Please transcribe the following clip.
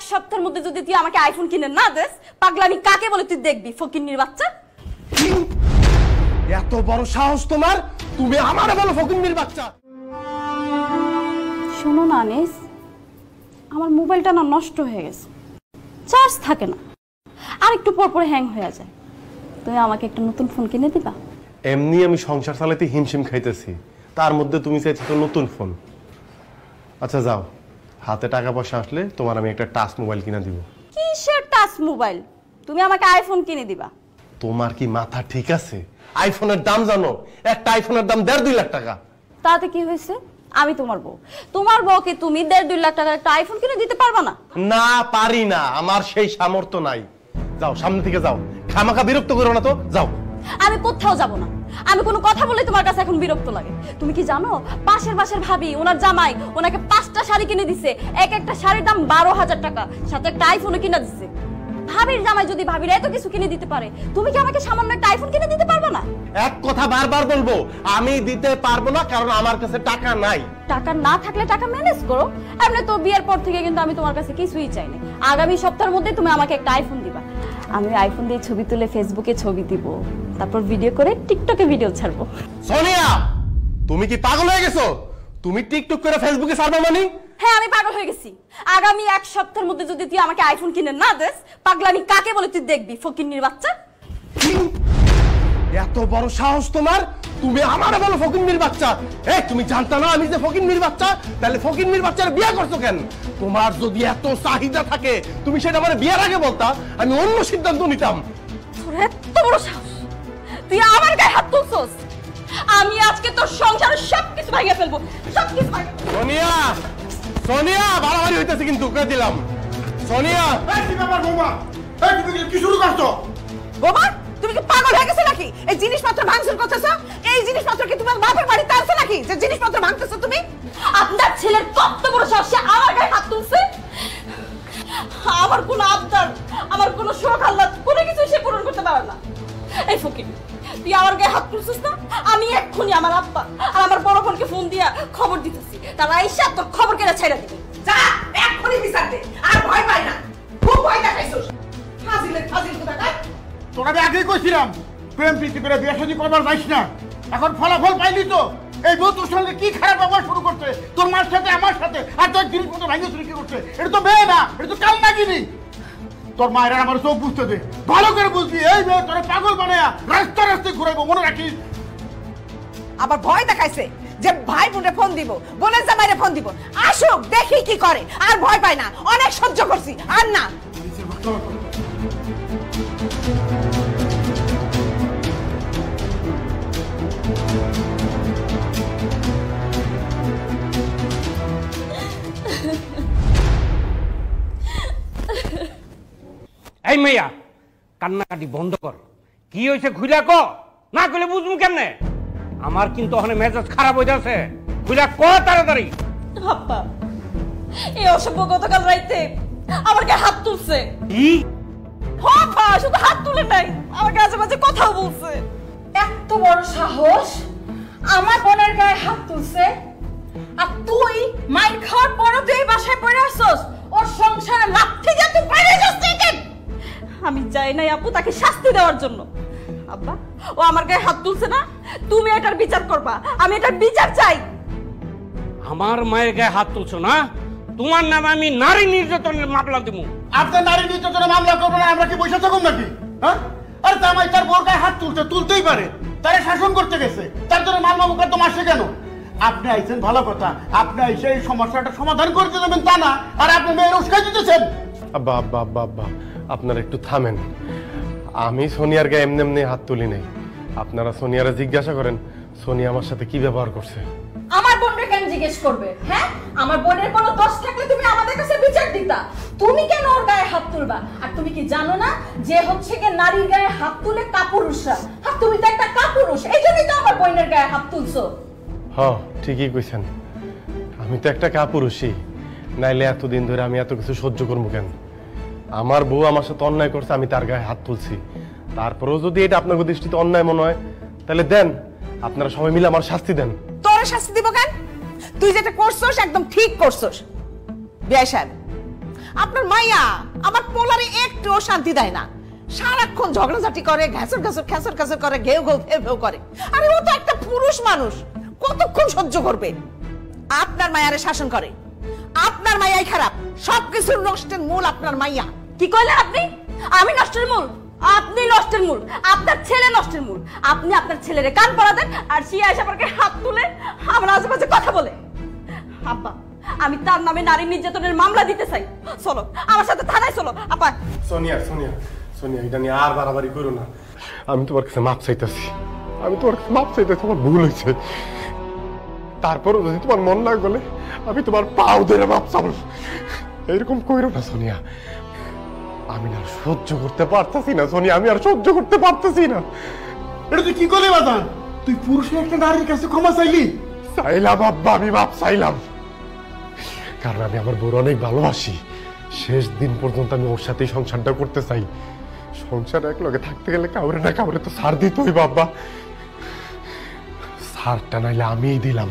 সপ্তাহের মধ্যে যদি তুই আমাকে আইফোন কিনে না দেস, পাগলামি কাকে বলে তুই দেখবি, ফকিন্নির বাচ্চা। এত বড় সাহস তোমার, তুমি আমারে বলো ফকিন্নির বাচ্চা? শোনো না আনিস, আমার মোবাইলটা না নষ্ট হয়ে গেছে, চার্জ থাকে না, আর একটু পর পর হ্যাং হয়ে যায়। তুমি আমাকে একটা নতুন ফোন কিনে দিবা? এমনি আমি সংসার চালাতে হিমশিম খাইতেছি, তার মধ্যে তুমি চাইছো তো নতুন ফোন। আচ্ছা যাও, হাতে টাকা পয়সা আসলে তোমার আমি একটা টাচ মোবাইল কিনে দিব। কিসের টাচ মোবাইল? তুমি আমাকে আইফোন কিনে দিবা। তোমার কি মাথা ঠিক আছে? আইফোনের দাম জানো? একটা আইফোনের দাম 1.5-2 লাখ টাকা। তাতে কি হয়েছে? আমি তোমার বউ, তোমার বউকে তুমি 1.5-2 লাখ টাকার একটা আইফোন কিনে দিতে পারবা না? না পারি না, আমার সেই সামর্থ্য নাই। যাও সামনে থেকে যাও, খামাখা বিরক্ত করো না তো, যাও। আমি কোথাও যাব না, আমি কোনো কথা বলে তোমার কাছে এখন বিরক্ত লাগে। তুমি কি জানো পাশের ভাবি ওনার জামাই ওনাকে 5টা শাড়ি কিনে দিছে, এক একটা শাড়ির দাম 12,000 টাকা, সাথে একটা আইফোনও কিনে দিছে। ভাবির জামাই যদি ভাবির এত কিছু কিনে দিতে পারে, তুমি কি আমাকে সামান্য একটা আইফোন কিনে দিতে পারবে না? এক কথা বারবার বলবো, আমি দিতে পারবো না, কারণ আমার কাছে টাকা নাই। টাকা না থাকলে টাকা ম্যানেজ করো। এমনি তো বিয়ের পর থেকে কিন্তু আমি তোমার কাছে কিছুই চাইনি। আগামী সপ্তাহের মধ্যে তুমি আমাকে একটা আইফোন দিবা। আমি আইফোন দিয়ে ছবি তুলে ফেসবুকে ছবি দিব, তারপর ভিডিও করে টিকটকে ভিডিও ছাড়বো। সোনিয়া, তুমি কি পাগল হয়ে গেছো? তুমি টিকটক করে ফেসবুকে ছাড়বে মানে? হ্যাঁ আমি পাগল হয়ে গেছি। আগামী 1 সপ্তাহের মধ্যে যদি তুই আমাকে আইফোন কিনে না দেস, পাগলামি কাকে বলে তুই দেখবি, ফকিন্নির বাচ্চা। এত বড় সাহস তোমার, তুমি আমারে বলো ফকিন্নির বাচ্চা? এই তুমি জানতা না আমি যে ফকিন্নির বাচ্চা? তাহলে ফকিন্নির বাচ্চার বিয়ে করছো কেন? তোমার যদি এত চাহিদা থাকে তুমি সেটা আমার বিয়ের আগে বলতা, আমি অন্য সিদ্ধান্ত নিতাম। তোর এত বড় সাহস, তুই আমার গায়ে হাত তুলছস? আমি আজকে তোর সংসারের সবকিছু ভাঙিয়ে ফেলবো, সবকিছু ভাঙিয়ে। সোনিয়া, সোনিয়া, বাড়াবাড়ি হইতেছে কিন্তু, কয়ে দিলাম। সোনিয়া, এই কি ব্যাপার বৌমা? এই তুমি কি শুরু করছো? বাবা তুমি কি পাগল হয়ে গেছো নাকি? এই জিনিসপত্র ভাঙচুর করতেছো? এই জিনিসপত্র কি তোমার বাপের বাড়িতে আছে নাকি যে জিনিসপত্র ভাঙতেছো তুমি? আপনার ছেলের কত বড় সাহস, সে আমার গায়ে হাত তুলছে। আমার কোনো আবদার, আমার কোনো শখ আহ্লাদ কোনো কিছু সে পূরণ করতে পারে না। এই ফকির, তুই আমার গায়ে হাত তুলছিস না? আমি এক্ষুনি আমার আব্বা আর আমার বড় বোনকে ফোন দিয়া খবর দিতেছি, তারা আইসা তোর খবর কেটে ছেড়ে দিবে। যা এক্ষুনি বিচার দে, আর ভয় পাই না, খুব ভয় দেখাইছস। ফাজিল কোথাকার। তোরা আমি আগেই কইছিলাম প্রেম প্রীতি করে বিয়ে শাদী করবার যাইস না। এখন ফলাফল পাইলি তো। এই বউ তোর সঙ্গে কি খারাপ ব্যবহার শুরু করছে, তোর মার সাথে আমার সাথে, আর তোর জিনিসপত্র ভাঙিয়ে চুরি কি করছে। এটা তো মেয়ে না, এটা তো কাল নাগিনি। তোর মায়ের আমার চোখ বুঝতে দে, ভালো করে বুঝবি। এই মেয়ে তোরা পাগল বানায়া রাস্তা রাস্তায় ঘুরাইবো, মনে রাখিস। আবার ভয় দেখাইছে যে ভাই বোনে ফোন দিব, বোনের জামাইরে ফোন দিব, আসুক দেখি কি করে। আর ভয় পাই না, অনেক সহ্য করছি, আর না। এই মেয়া, কান্নাকাটি বন্ধ কর। কি হয়েছে খুইলা ক, না কইলে বুঝবো কেমনে? আমার কিন্তু ওখানে মেজাজ খারাপ হয়ে যাচ্ছে, খুইলা ক তাড়াতাড়ি। আব্বা, এই অসভ্য গতকাল রাইতে আমার গায়ে হাত তুলছে। কি? বাবা শুধু হাত তুলে নাই, আমার কাছে মাঝে কথাও বলছে। এত বড় সাহস, আমার বোনের গায়ে হাত তুলছে, আর তুই মাইর খাওয়ার পরও তুই বাসায় পড়ে আসছস, ওর সংসারে লাথি দিয়ে তুই বাইরে যাচ্ছিস কেন? আমি চাই নাই আপু তাকে শাস্তি দেওয়ার জন্য। আব্বা, ও আমার গায়ে হাত তুলছে না, তুমি এটার বিচার করবা, আমি এটার বিচার চাই। আমার মায়ের গায়ে হাত তুলছো না, তোমার নামে আমি নারী নির্যাতনের মামলা দেব। আপনার নারী নির্যাতনের মামলা করবো না, আমরা কি বসে থাকুন নাকি? হ্যাঁ, আরে জামাই তার বোর গায়ে হাত তুলছে, তুলতেই পারে, তারে শাসন করতে গেছে, তার জন্য মামলা মোকদ্দমা আসছে কেন? আপনি আইছেন ভালো কথা, আপনি আইসে এই সমস্যাটা সমাধান করতে দেবেন তা না, আর আপনি মেয়ের উস্কাই দিতেছেন। আব্বা আব্বা আব্বা আব্বা, আপনারা একটু থামেন। আমি সোনিয়ার গায়ে এমনি এমনি হাত তুলি নাই। আপনারা সোনিয়ারা জিজ্ঞাসা করেন সোনিয়া আমার সাথে কি ব্যবহার করছে। আমার বোনকে কেন জিজ্ঞেস করবে? হ্যাঁ, আমার বোনের কোনো দোষ থাকলে তুমি আমাদের কাছে বিচার দিতা, তুমি কেন ওর গায়ে হাত তুলবা? আর তুমি কি জানো না যে হচ্ছে কি নারীর গায়ে হাত তুলে কাপুরুষরা, আর তুমি তো একটা কাপুরুষ, এই জন্যই তো আমার বোনের গায়ে হাত তুলছো। হ্যাঁ ঠিকই কইছেন, আমি তো একটা কাপুরুষই, নাইলে এতদিন ধরে আমি এত কিছু সহ্য করবো কেন? আমার বউ আমার সাথে অন্যায় করছে, আমি তার গায়ে হাত তুলছি। তারপরেও যদি এটা আপনার দৃষ্টিতে অন্যায় মনে হয় তাহলে দেন, আপনারা সবাই মিলে আমার শাস্তি দেন। তোর শাস্তি দিব কেন? তুই যেটা করছস একদম ঠিক করছস। বিআই সাহেব, আপনার মাইয়া আমার পোলারে একটুও শান্তি দেয় না, সারাক্ষণ ঝগড়াঝাটি করে, ঘ্যাসর ঘ্যাসর খ্যাসর খ্যাসর করে, ঘেউ ঘেউ ফেউ ফেউ করে। আরে ও তো একটা পুরুষ মানুষ, কতক্ষণ সহ্য করবে? আপনার মায়ারে শাসন করে, আপনার মায়াই খারাপ, সবকিছুর নষ্টের মূল আপনার মাইয়া। কি কইলেন আপনি? আমি নষ্টের মূল? আপনি নষ্টের মূল, আপনার ছেলে নষ্টের মূল। আপনি আপনার ছেলেরে কান পড়া দেন আর সে এসে আমাকে হাত তুলে আমার আশেপাশে কথা বলে। আব্বা, আমি তার নামে নারী নির্যাতনের মামলা দিতে চাই। চলো আমার সাথে থানায় চলো। আপা সোনিয়া সোনিয়া সোনিয়া, এটা নিয়ে আর বাড়াবাড়ি করো না। আমি তোমার কাছে মাপ চাইতেছি, আমি তোমার কাছে মাপ চাইতেছি, আমার ভুল হয়েছে। তারপরও যদি তোমার মন না গলে আমি তোমার পাও ধরে মাপ চাবো। এরকম কইরো না সোনিয়া, আমি না সহ্য করতে পারতেছি না সোনিয়া, আমি আর সহ্য করতে পারতেছি না। এটা তুই কি করলি বাদান? তুই পুরুষের একটা নারীর কাছে ক্ষমা চাইলি? চাইলাম আব্বা, আমি মাপ চাইলাম, কারণ আমি আমার বউর অনেক ভালোবাসি। শেষ দিন পর্যন্ত আমি ওর সাথেই সংসারটা করতে চাই। সংসার এক লগে থাকতে গেলে কাউরে না কাউরে তো ছাড় দিতে হইব আব্বা। ছাড়টা নাইলে আমিই দিলাম।